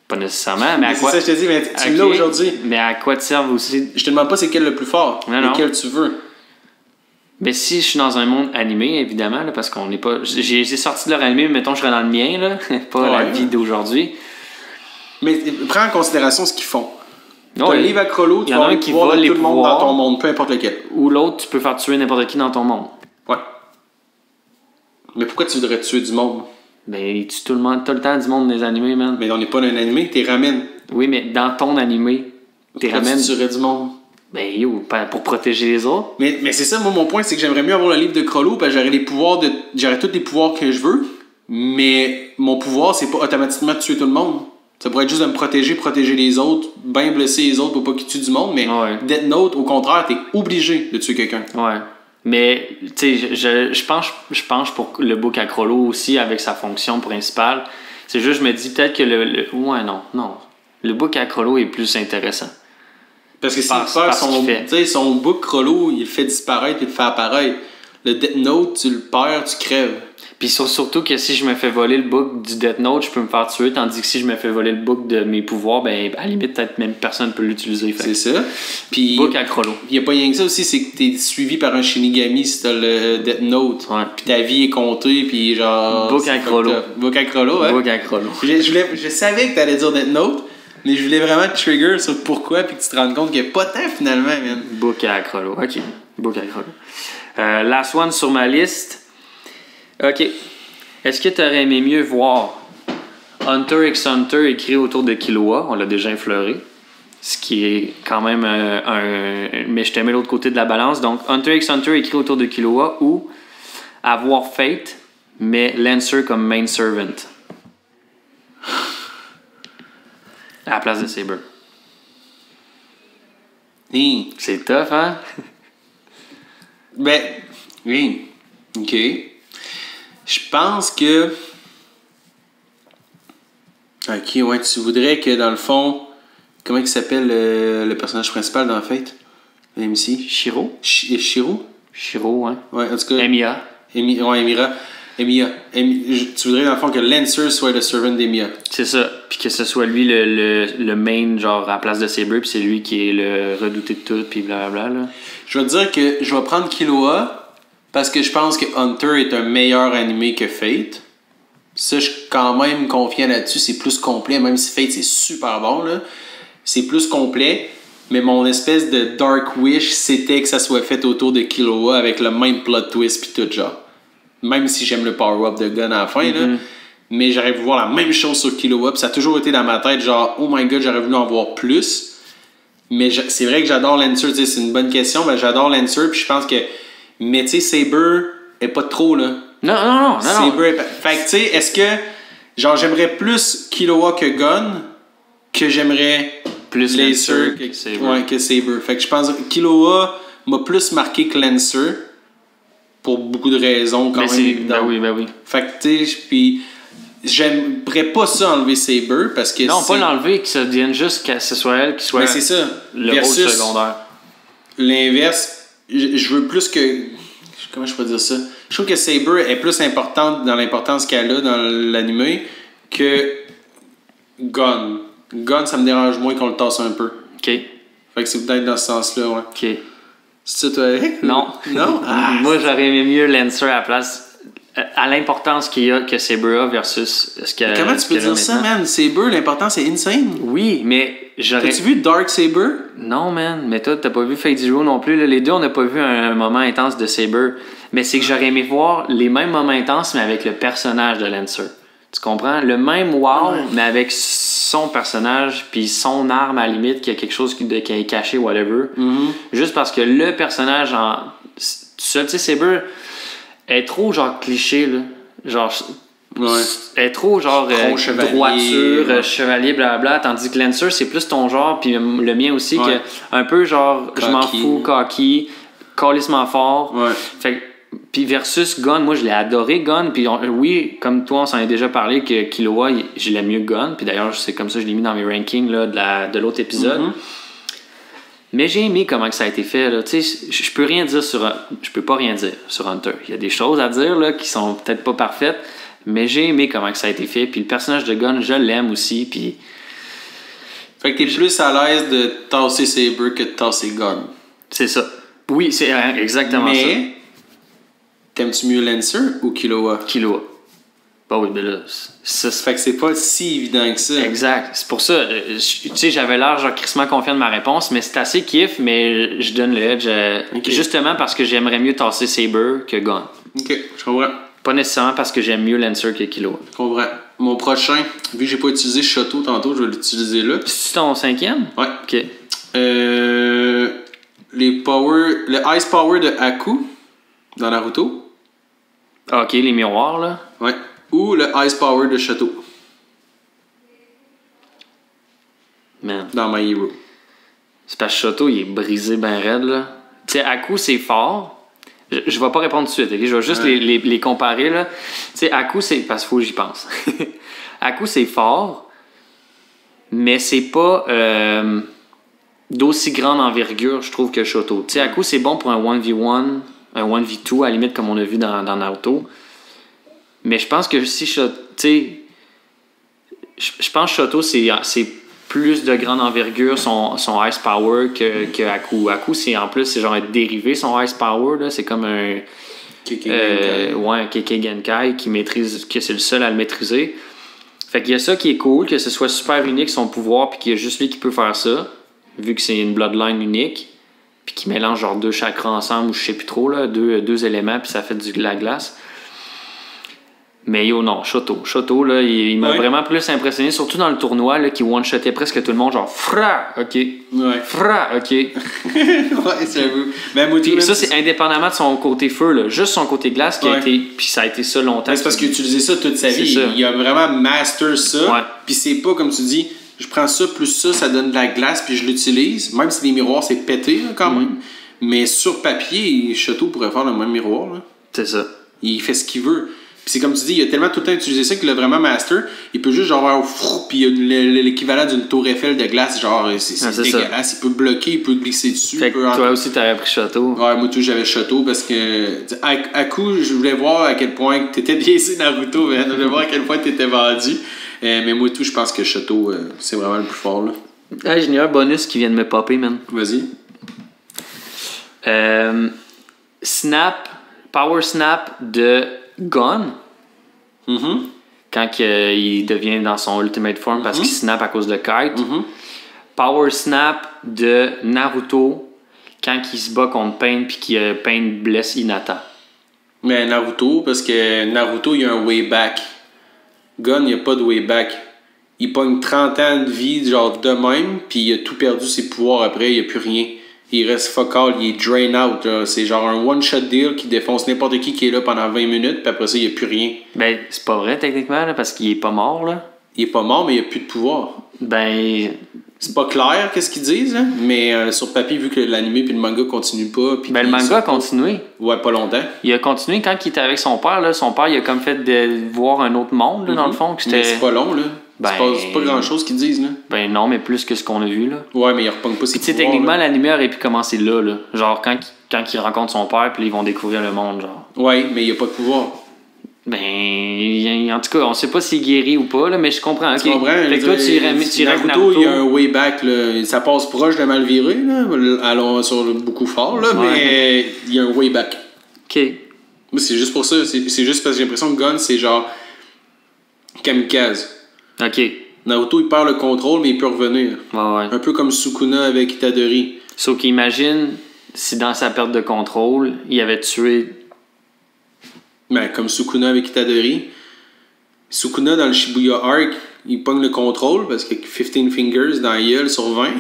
Pas nécessairement, mais à quoi... C'est ça que je te dis, mais tu l'as aujourd'hui. Mais à quoi te servent aussi... Je te demande pas c'est quel le plus fort, lequel tu veux. Mais si je suis dans un monde animé, évidemment, là, parce qu'on n'est pas... J'ai sorti de leur animé, mais mettons je serais dans le mien, là, pas la vie d'aujourd'hui. Mais prends en considération ce qu'ils font. T'as le livre à Crollo, tu vas pouvoir tout le monde dans ton monde, peu importe lequel. Ou l'autre, tu peux faire tuer n'importe qui dans ton monde. Ouais. Mais pourquoi tu voudrais tuer du monde? Ben, tu tout le temps du monde des animés, man. Mais on n'est pas dans un animé, t'es ramènes. Oui, mais dans ton animé, t'es ramènes. Tu tuerais du monde? Ben, pour protéger les autres. Mais c'est ça, moi, mon point, c'est que j'aimerais mieux avoir le livre de Crollo, parce que j'aurais tous les pouvoirs que je veux, mais mon pouvoir, c'est pas automatiquement de tuer tout le monde. Ça pourrait être juste de me protéger les autres, bien blesser les autres pour pas qu'ils tuent du monde, mais Death Note, au contraire, t'es obligé de tuer quelqu'un. Ouais. Mais, tu sais, je penche pour le book à Crollo aussi, avec sa fonction principale. C'est juste, je me dis peut-être que non. Le book à Crollo est plus intéressant. Parce que son book Crollo, il le fait disparaître et le fait apparaître. Le Death Note, tu le perds, tu crèves. Puis surtout que si je me fais voler le book du Death Note, je peux me faire tuer, tandis que si je me fais voler le book de mes pouvoirs, ben à la limite, peut-être même personne ne peut l'utiliser. C'est ça. Puis book à Crollo. Il n'y a pas rien que ça aussi, c'est que t'es suivi par un Shinigami si t'as le Death Note. Ouais. Puis ta vie est comptée, puis genre... Book à Crollo. Book à Crollo, hein? Book à Crollo. Je savais que t'allais dire Death Note, Mais je voulais vraiment te trigger sur pourquoi, puis que tu te rendes compte qu'il n'y a pas tant finalement, man. Book à Acrolo. Ok. Book à Acrolo. Last one sur ma liste. Ok. Est-ce que tu aurais aimé mieux voir Hunter x Hunter écrit autour de Killua? On l'a déjà effleuré. Ce qui est quand même mais je te mets l'autre côté de la balance. Donc, Hunter x Hunter écrit autour de Killua ou avoir Fate, mais Lancer comme main servant. À la place de Saber. C'est tough, hein? Ben, oui. OK. Je pense que... OK, ouais, tu voudrais que, dans le fond... Comment il s'appelle le personnage principal dans Fate? MC? Shiro? Shiro? Shiro, hein? Ouais, en tout cas... Emiya. Emiya. Tu voudrais, dans le fond, que Lancer soit le servant d'Emiya. C'est ça. Puis que ce soit lui le main, genre, à la place de Saber, puis c'est lui qui est le redouté de tout, puis blablabla, là. Je vais te dire que je vais prendre Killua parce que je pense que Hunter est un meilleur animé que Fate. Ça, je suis quand même confiant là-dessus. C'est plus complet, même si Fate, c'est super bon, là. C'est plus complet. Mais mon espèce de dark wish, c'était que ça soit fait autour de Killua avec le même plot twist pis tout, genre. Même si j'aime le power-up de Gun à la fin, là. Mais j'aurais voulu voir la même chose sur Killua. Pis ça a toujours été dans ma tête, genre, oh my god, j'aurais voulu en voir plus. Mais c'est vrai que j'adore Lancer, tu sais, c'est une bonne question. Mais j'adore Lancer, puis je pense que... Mais tu sais, Saber est pas trop, là. Non. Saber est pas... Fait que tu sais, est-ce que... Genre, j'aimerais plus Killua que Gun, que j'aimerais... Plus Lancer que Saber. Ouais, que Saber. Fait que je pense que Killua m'a plus marqué que Lancer, pour beaucoup de raisons, quand même. Ben oui. Fait que tu sais, puis... J'aimerais pas ça enlever Saber parce que non, pas l'enlever, que ça devienne juste que ce soit elle qui soit c'est ça. le Versus rôle secondaire. L'inverse, je veux plus que... Comment je peux dire ça? Je trouve que Saber est plus importante dans l'importance qu'elle a dans l'anime que Gun. Gun, ça me dérange moins qu'on le tasse un peu. OK. Fait que c'est peut-être dans ce sens-là, ouais. OK. C'est ça, toi, Eric? Non. Non? Moi, j'aurais aimé mieux Lancer à la place... À l'importance qu'il y a que Saber a versus ce que. Comment tu peux dire ça, man? Saber, l'importance c'est insane. Oui, mais j'aurais. T'as-tu vu Dark Saber? Non, man. Mais toi, t'as pas vu Fate Zero non plus. Là. Les deux, on n'a pas vu un moment intense de Saber. Mais c'est que j'aurais aimé voir les mêmes moments intenses, mais avec le personnage de Lancer. Tu comprends? Le même wow, mais avec son personnage, puis son arme à la limite, qui a quelque chose qui est caché, whatever. Juste parce que le personnage en. Tu sais, Saber. Elle est trop genre cliché, là. Genre. Ouais. Elle est trop genre trop chevalier, droiture, chevalier, blablabla. Tandis que Lancer, c'est plus ton genre, puis le mien aussi, que un peu genre, je m'en fous, cocky, calissement fort. Ouais. Fait puis versus Gun, moi je l'ai adoré Gun, puis oui, comme toi on s'en est déjà parlé que Killua, je l'aime mieux Gun, puis d'ailleurs c'est comme ça que je l'ai mis dans mes rankings là, de l'autre épisode. Mais j'ai aimé comment que ça a été fait. Là. Je peux pas rien dire sur Hunter. Il y a des choses à dire là, qui sont peut-être pas parfaites, mais j'ai aimé comment que ça a été fait. Puis le personnage de Gun, je l'aime aussi. Puis... Fait que t'es plus à l'aise de tasser Saber que de tasser Gun. C'est ça. Oui, c'est exactement ça. Mais t'aimes-tu mieux Lancer ou Killua? Killua. Bah oui, mais là, ça fait que c'est pas si évident que ça. Exact. C'est pour ça, tu sais, j'avais l'air genre crissement confiant de ma réponse, mais c'est assez kiff, mais je donne le edge justement parce que j'aimerais mieux tasser Saber que Gun. Ok, je comprends. Pas nécessairement parce que j'aime mieux Lancer que Killua. Je comprends. Mon prochain, vu que j'ai pas utilisé Shoto tantôt, je vais l'utiliser là. C'est ton 5e? Ouais. Ok. Le Ice Power de Aku dans Naruto. Ah, ok, les miroirs là. Ouais. Ou le Ice Power de Shoto. Man. Dans My Hero. C'est parce que Shoto, il est brisé ben raide, là. Tu sais, Aku, c'est fort. Je vais pas répondre tout de suite, ok? Je vais juste les comparer, là. Tu sais, Aku, c'est... Parce qu'il faut que j'y pense. Aku, c'est fort, mais c'est pas d'aussi grande envergure, je trouve, que Shoto. Tu sais, Aku, c'est bon pour un 1v1, un 1v2, à la limite, comme on a vu dans Naruto. Mais je pense que si Shoto, tu sais, je pense que Shoto, c'est plus de grande envergure son Ice Power que Aku. Aku, c'est genre un dérivé, son Ice Power, là. C'est comme un Kekkei Genkai qui maîtrise, que c'est le seul à le maîtriser. Fait qu'il y a ça qui est cool, que ce soit super unique son pouvoir, puis qu'il y a juste lui qui peut faire ça, vu que c'est une bloodline unique, puis qu'il mélange genre 2 chakras ensemble, ou je sais plus trop, là, deux éléments, puis ça fait de la glace. Mais yo, non, Shoto, là, il m'a vraiment plus impressionné, surtout dans le tournoi, là, qui one-shotait presque tout le monde, genre, fra, ok. Ouais. Fra, ok. Ouais, c'est vous. Puis ça, c'est indépendamment de son côté feu, là, juste son côté glace qui a été. Puis ça a été ça longtemps. Mais c'est parce qu'il a utilisé ça toute sa vie. Il a vraiment master ça. Ouais. Puis c'est pas comme tu dis, je prends ça plus ça donne de la glace, puis je l'utilise. Même si les miroirs, c'est pété, là, quand même. Mais sur papier, Shoto pourrait faire le même miroir, là. C'est ça. Il fait ce qu'il veut. Puis c'est comme tu dis, il a tellement tout le temps utilisé ça qu'il a vraiment master. Il peut juste genre puis il y a l'équivalent d'une tour Eiffel de glace, genre c'est dégueulasse. Ça. Il peut bloquer, il peut glisser dessus. Fait que toi aussi t'avais pris Shoto. Ouais, moi tout j'avais Shoto parce que à coup je voulais voir à quel point t'étais biaisé Naruto, je voulais voir à quel point t'étais vendu. Mais moi tout je pense que Shoto c'est vraiment le plus fort là. Hey, j'ai un bonus qui vient de me popper, man. Vas-y. Power Snap de Gon. Quand il devient dans son Ultimate Form parce qu'il snap à cause de Kite. Power Snap de Naruto quand il se bat contre Pain puis que Pain blesse Hinata. Mais Naruto, parce que Naruto, il y a un way back. Gon, il n'y a pas de way back. Il pogne 30 ans de vie, genre de même, puis il a tout perdu ses pouvoirs après, il n'y a plus rien. Il reste focal, il est drain out. Là. C'est genre un one-shot deal qui défonce n'importe qui est là pendant 20 minutes, puis après ça, il n'y a plus rien. Ben, c'est pas vrai techniquement, là, parce qu'il est pas mort. Là. Il est pas mort, mais il n'y a plus de pouvoir. Ben. C'est pas clair qu'est-ce qu'ils disent, hein? Mais sur papier, vu que l'anime puis le manga continue pas. Ben, le manga a continué. Ouais, pas longtemps. Il a continué quand il était avec son père. Là. Son père, il a comme fait de voir un autre monde, là, dans le fond. Mais c'est pas long, là. Ben, c'est pas grand-chose qu'ils disent, là. Ben non, mais plus que ce qu'on a vu, là. Ouais, mais il repogne pas ses pouvoirs. Tu sais, techniquement, l'anime aurait pu commencer là. Genre, quand il rencontre son père, puis ils vont découvrir le monde, genre. Ouais, mais il a pas de pouvoir. Ben, en tout cas, on sait pas s'il est guéri ou pas, là, mais je comprends. Tu comprends? Fait que toi, tu Naruto, il y a un way back, là. Ça passe proche de mal viré, là. Allons sur le beaucoup fort, là, mais il y a un way back. OK. Moi, c'est juste pour ça. C'est juste parce que j'ai l'impression que Gon, c'est genre kamikaze. OK. Naruto, il perd le contrôle, mais il peut revenir. Ouais. Un peu comme Sukuna avec Itadori. Sauf qu'imagine si dans sa perte de contrôle, il avait tué... Ben, comme Sukuna avec Itadori. Sukuna, dans le Shibuya Arc, il pogne le contrôle parce que 15 fingers dans la gueule sur 20.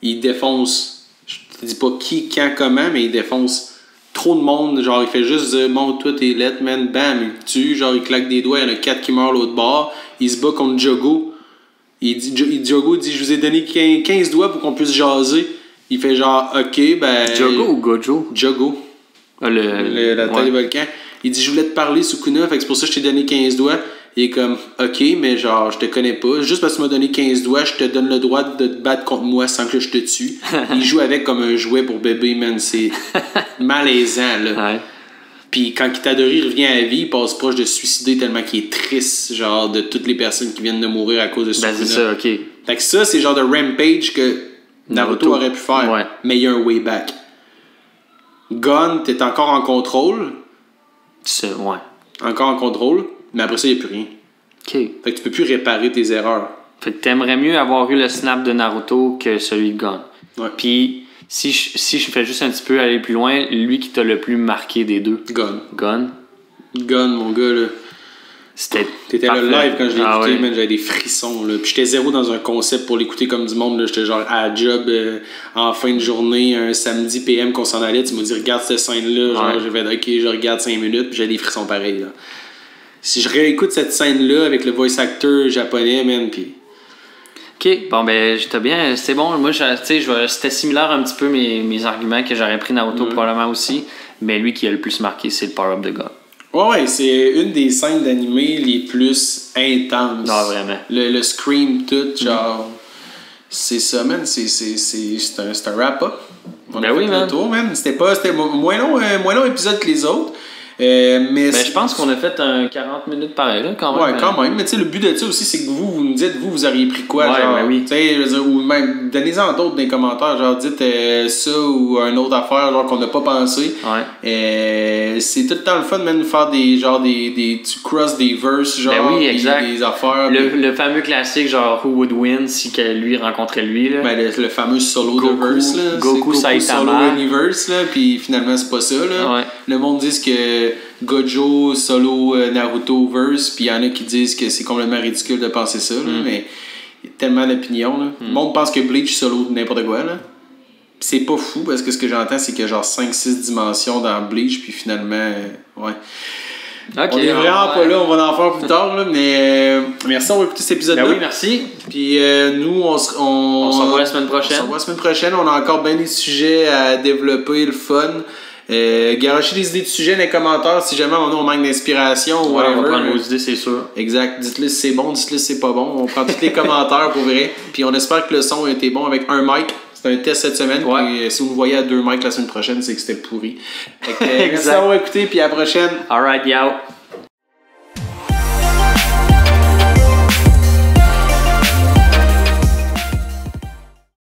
Il défonce, je te dis pas qui, quand, comment, mais il défonce trop de monde. Genre, il fait juste dire, bon, toi t'es let, man, bam, il le tue. Genre, il claque des doigts, il y en a 4 qui meurent l'autre bord. Il se bat contre Jogo. Jogo dit, je vous ai donné 15 doigts pour qu'on puisse jaser. Il fait genre, ok, ben. Jogo ou Gojo? Jogo. La taille du volcan. Il dit, je voulais te parler, Sukuna, fait que c'est pour ça que je t'ai donné 15 doigts. Il est comme, ok, mais genre, je te connais pas. Juste parce que tu m'as donné 15 doigts, je te donne le droit de te battre contre moi sans que je te tue. Il joue avec comme un jouet pour bébé, man. C'est malaisant, là. Ouais. Puis quand Itadori revient à la vie, il passe proche de se suicider tellement qu'il est triste, genre, de toutes les personnes qui viennent de mourir à cause de Sukuna. Ben, c'est ça, ok. Fait que ça, c'est genre de rampage que Naruto aurait pu faire. Ouais. Mais il y a un way back. Gon, t'es encore en contrôle. Ouais. Encore en contrôle, mais après ça, il n'y a plus rien. OK. Fait que tu peux plus réparer tes erreurs. Fait que t'aimerais mieux avoir eu le snap de Naruto que celui de Gon. Ouais. Puis, si je fais juste un petit peu aller plus loin, lui qui t'a le plus marqué des deux. Gon, mon gars, là. T'étais là live quand je l'ai écouté, man, j'avais des frissons, là. Puis j'étais zéro dans un concept pour l'écouter comme du monde, là. J'étais genre à la job en fin de journée, un samedi PM qu'on s'en allait. Tu m'as dit, regarde cette scène-là. Genre, j'ai fait, ok, je regarde 5 minutes, puis j'ai des frissons pareils, là. Si je réécoute cette scène-là avec le voice actor japonais, man, puis. Ok, bon, ben, j'étais bien, c'était bon. Moi, c'était similaire un petit peu mes arguments que j'aurais pris Naruto probablement aussi. Mais lui qui a le plus marqué, c'est le power-up de Gon. Ouais, c'est une des scènes d'animé les plus intenses. Non, vraiment. Le scream tout, genre. C'est ça, man. C'est un wrap-up. On a fait le tour, man. C'était moins long épisode que les autres. Mais je pense qu'on a fait un 40 minutes pareil, là, quand même. Ouais, quand même. Mais tu sais, le but de ça aussi, c'est que vous nous dites, vous auriez pris quoi, ouais, genre. Ben oui. Tu sais, ou même, donnez-en d'autres dans les commentaires, genre, dites ça ou une autre affaire, genre, qu'on n'a pas pensé. Ouais. C'est tout le temps le fun, même, de faire tu crosses des verses, genre, ben oui, exact. Des affaires. Le fameux classique, genre, Who Would Win si lui rencontrait lui, là. Ben, le fameux solo de verse, là. Goku Saitama. Solo Universe, là, puis finalement, c'est pas ça, là. Ouais. Le monde dit que Gojo solo Naruto verse, puis il y en a qui disent que c'est complètement ridicule de penser ça, là, mais il y a tellement d'opinions, là. Le monde pense que Bleach solo n'importe quoi, là. Pis c'est pas fou, parce que ce que j'entends, c'est qu'il y a genre 5-6 dimensions dans Bleach, puis finalement, ouais. Okay, on est vraiment pas là, on va en faire plus tard, là, mais merci d'avoir écouté cet épisode-là. Ben oui, merci. Puis nous, on se revoit la semaine prochaine. On se revoit la semaine prochaine, on a encore bien des sujets à développer, le fun. Garochez des idées de sujets dans les commentaires si jamais on manque d'inspiration ou whatever. On va prendre vos idées, c'est sûr. Exact. Dites-le si c'est bon, dites-le si c'est pas bon. On prend tous les commentaires pour vrai. Puis on espère que le son a été bon avec un mic. C'est un test cette semaine. Ouais. Puis si vous nous voyez à 2 mics la semaine prochaine, c'est que c'était pourri. Merci d'avoir écouté, puis à la prochaine. Alright, yo.